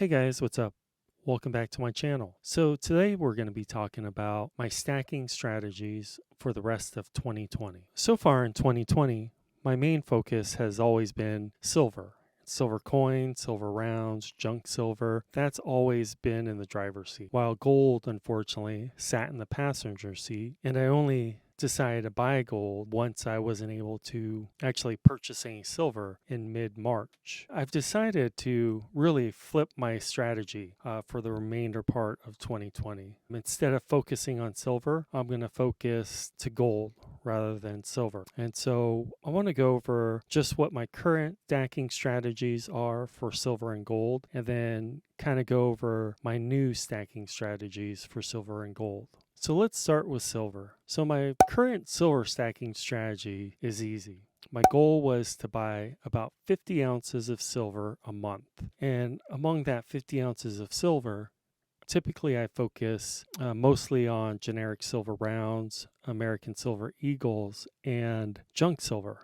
Hey guys, what's up? Welcome back to my channel. So today we're going to be talking about my stacking strategies for the rest of 2020. So far in 2020, my main focus has always been silver. Silver coins, silver rounds, junk silver, that's always been in the driver's seat. While gold, unfortunately, sat in the passenger seat, and I only decided to buy gold once I wasn't able to actually purchase any silver in mid-March. I've decided to really flip my strategy for the remainder part of 2020. Instead of focusing on silver, I'm going to focus to gold rather than silver. And so I want to go over just what my current stacking strategies are for silver and gold, and then kind of go over my new stacking strategies for silver and gold. So let's start with silver. So my current silver stacking strategy is easy. My goal was to buy about 50 ounces of silver a month. And among that 50 ounces of silver, typically I focus mostly on generic silver rounds, American silver eagles, and junk silver.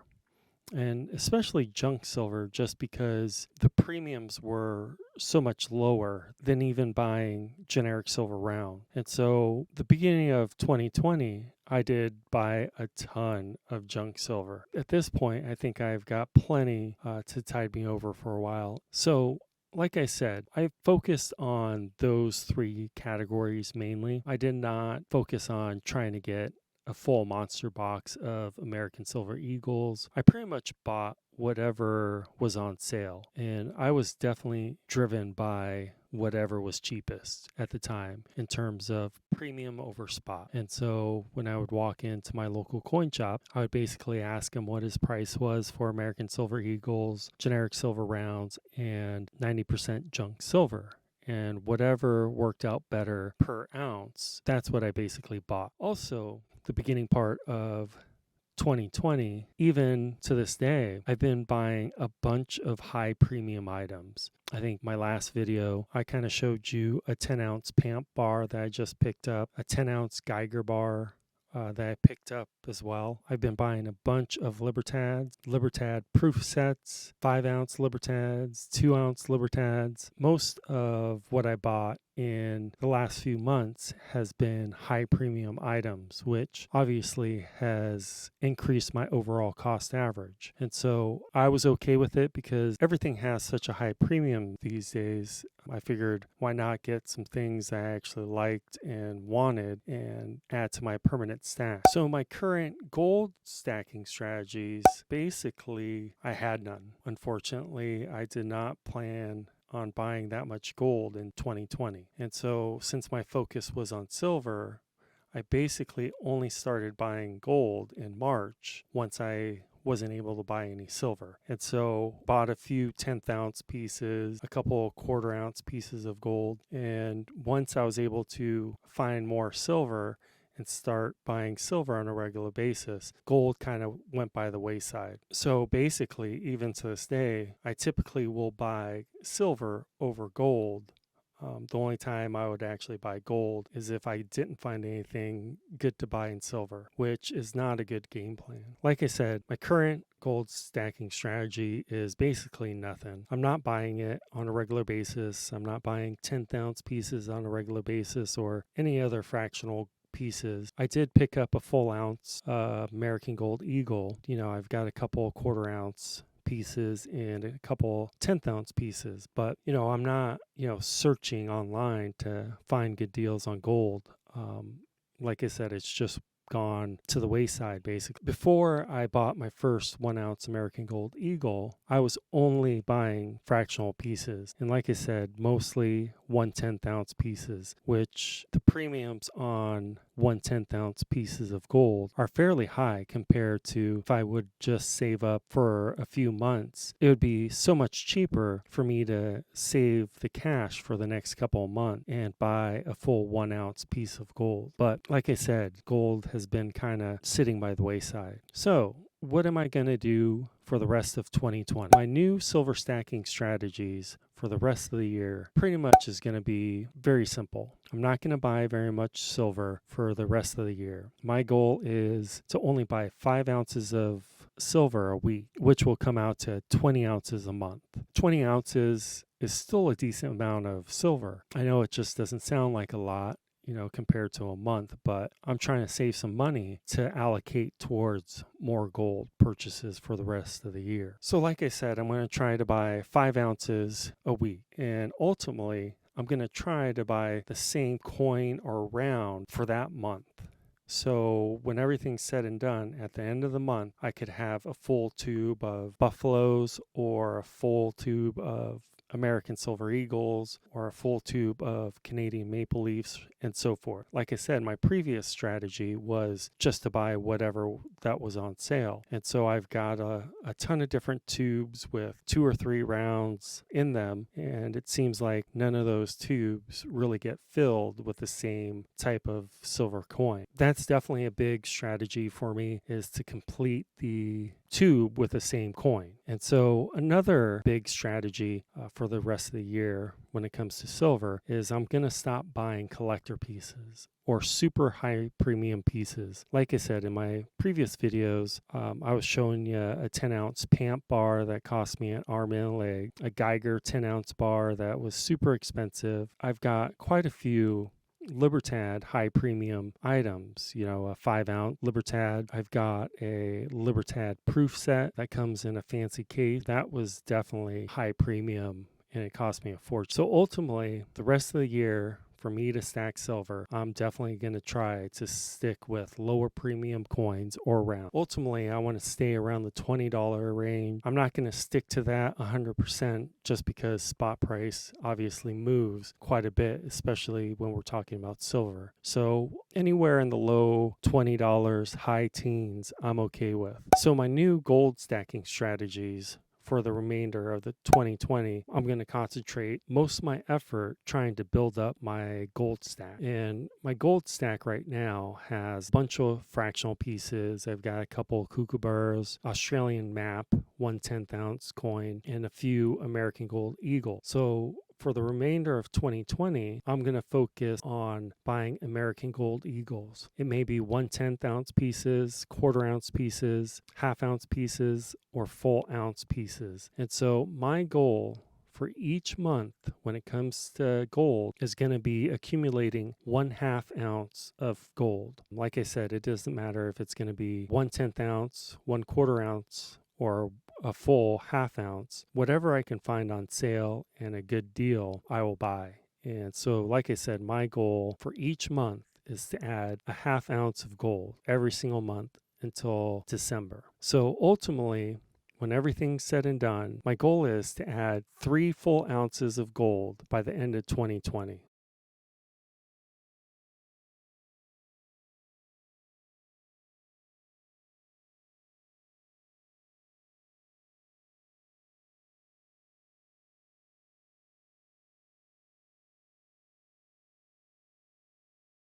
And especially junk silver, just because the premiums were so much lower than even buying generic silver round. And so the beginning of 2020, I did buy a ton of junk silver. At this point, I think I've got plenty to tide me over for a while. So like I said, I focused on those three categories mainly. I did not focus on trying to get a full monster box of American Silver Eagles. I pretty much bought whatever was on sale, and I was definitely driven by whatever was cheapest at the time in terms of premium over spot. And so when I would walk into my local coin shop, I would basically ask him what his price was for American Silver Eagles, generic silver rounds, and 90% junk silver. And whatever worked out better per ounce, that's what I basically bought. Also, the beginning part of 2020, even to this day, I've been buying a bunch of high premium items. I think my last video, I kind of showed you a 10-ounce PAMP bar that I just picked up, a 10-ounce Geiger bar that I picked up as well. I've been buying a bunch of Libertad proof sets, 5-ounce Libertads, 2-ounce Libertads. Most of what I bought in the last few months has been high premium items, which obviously has increased my overall cost average. And so I was okay with it because everything has such a high premium these days. I figured, why not get some things I actually liked and wanted and add to my permanent stack. So my current gold stacking strategies, basically I had none. Unfortunately, I did not plan on buying that much gold in 2020. And so since my focus was on silver, I basically only started buying gold in March once I wasn't able to buy any silver. And so bought a few 10th ounce pieces, a couple of quarter ounce pieces of gold. And once I was able to find more silver and start buying silver on a regular basis, gold kind of went by the wayside. So basically, even to this day, I typically will buy silver over gold. The only time I would actually buy gold is if I didn't find anything good to buy in silver, which is not a good game plan. Like I said, my current gold stacking strategy is basically nothing. I'm not buying it on a regular basis. I'm not buying 10th ounce pieces on a regular basis or any other fractional pieces. I did pick up a full ounce American Gold Eagle. You know, I've got a couple quarter ounce pieces and a couple 10th ounce pieces, but I'm not searching online to find good deals on gold. Like I said, it's just gone to the wayside basically. Before I bought my first 1-ounce American Gold Eagle, I was only buying fractional pieces, and like I said, mostly 1/10 ounce pieces, which the premiums on 1/10 ounce pieces of gold are fairly high compared to if I would just save up for a few months. It would be so much cheaper for me to save the cash for the next couple of months and buy a full 1-ounce piece of gold. But like I said, gold has been kind of sitting by the wayside. So what am I going to do for the rest of 2020? My new silver stacking strategies for the rest of the year pretty much is going to be very simple. I'm not going to buy very much silver for the rest of the year. My goal is to only buy 5 ounces of silver a week, which will come out to 20 ounces a month. 20 ounces is still a decent amount of silver. I know it just doesn't sound like a lot, compared to a month, but I'm trying to save some money to allocate towards more gold purchases for the rest of the year. So like I said, I'm going to try to buy 5 ounces a week, and ultimately I'm going to try to buy the same coin or round for that month. So when everything's said and done, at the end of the month, I could have a full tube of Buffaloes or a full tube of American Silver Eagles or a full tube of Canadian Maple Leafs and so forth. Like I said, my previous strategy was just to buy whatever that was on sale. And so I've got a ton of different tubes with 2 or 3 rounds in them. And it seems like none of those tubes really get filled with the same type of silver coin. That's definitely a big strategy for me, is to complete the tube with the same coin. And so another big strategy for the rest of the year when it comes to silver is I'm going to stop buying collector pieces or super high premium pieces. Like I said in my previous videos, I was showing you a 10-ounce PAMP bar that cost me an arm and a leg, a Geiger 10-ounce bar that was super expensive. I've got quite a few Libertad high premium items, a 5-ounce Libertad. I've got a Libertad proof set that comes in a fancy case. That was definitely high premium and it cost me a fortune. So ultimately, the rest of the year, for me to stack silver, I'm definitely going to try to stick with lower premium coins or rounds. Ultimately, I want to stay around the $20 range. I'm not going to stick to that 100% just because spot price obviously moves quite a bit, especially when we're talking about silver. So anywhere in the low $20, high teens, I'm okay with. So my new gold stacking strategies for the remainder of the 2020, I'm going to concentrate most of my effort trying to build up my gold stack. And my gold stack right now has a bunch of fractional pieces. I've got a couple of kookaburras, Australian map, 1/10 ounce coin, and a few American gold eagle. So for the remainder of 2020, I'm going to focus on buying American gold eagles. It may be 1/10 ounce pieces, 1/4 ounce pieces, 1/2 ounce pieces, or full ounce pieces. And so my goal for each month when it comes to gold is going to be accumulating 1/2 ounce of gold. Like I said, it doesn't matter if it's going to be 1/10 ounce, 1/4 ounce, or a full 1/2 ounce. Whatever I can find on sale and a good deal, I will buy. And so, like I said, my goal for each month is to add a 1/2 ounce of gold every single month until December. So ultimately, when everything's said and done, my goal is to add 3 full ounces of gold by the end of 2020.